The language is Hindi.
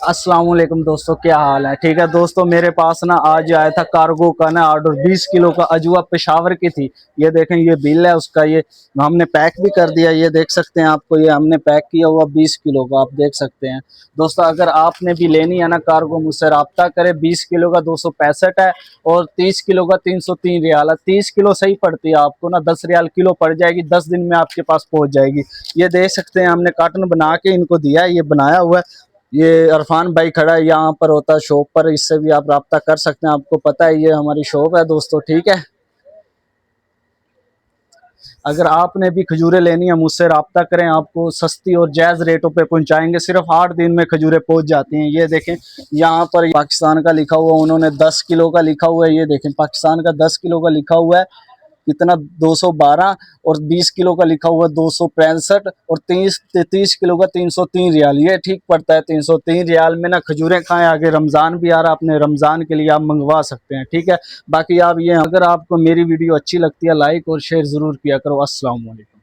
अस्सलाम वालेकुम दोस्तों, क्या हाल है। ठीक है दोस्तों, मेरे पास ना आज आया था कार्गो का ना ऑर्डर 20 किलो का। अजवा पेशावर की थी। ये देखें, ये बिल है उसका। ये हमने पैक भी कर दिया। ये देख सकते हैं आपको, ये हमने पैक किया हुआ 20 किलो का, आप देख सकते हैं दोस्तों। अगर आपने भी लेनी है ना कार्गो, मुझसे रब्ता करें। 20 किलो का 265 है और 30 किलो का 303 रियाल है। 30 किलो सही पड़ती है आपको ना, 10 रियाल किलो पड़ जाएगी। 10 दिन में आपके पास पहुंच जाएगी। ये देख सकते हैं, हमने कार्टन बना के इनको दिया है। ये बनाया हुआ है। ये इरफान भाई खड़ा है यहाँ पर, होता है शॉप पर। इससे भी आप राब्ता कर सकते हैं। आपको पता है ये हमारी शॉप है दोस्तों, ठीक है। अगर आपने भी खजूरें लेनी है, मुझसे राब्ता करें। आपको सस्ती और जायज़ रेटों पे पहुंचाएंगे। सिर्फ 8 दिन में खजूरें पहुंच जाती हैं। ये देखें, यहाँ पर पाकिस्तान का लिखा हुआ, उन्होंने 10 किलो का लिखा हुआ है। ये देखें, पाकिस्तान का 10 किलो का लिखा हुआ है कितना, 212। और 20 किलो का लिखा हुआ 265। और 30 किलो का 303 रियाल। ये ठीक पड़ता है। 303 रियाल में ना खजूरें खाएं। आगे रमज़ान भी आ रहा, अपने रमज़ान के लिए आप मंगवा सकते हैं, ठीक है। बाकी आप ये, अगर आपको मेरी वीडियो अच्छी लगती है, लाइक और शेयर ज़रूर किया करो। अस्सलाम वालेकुम।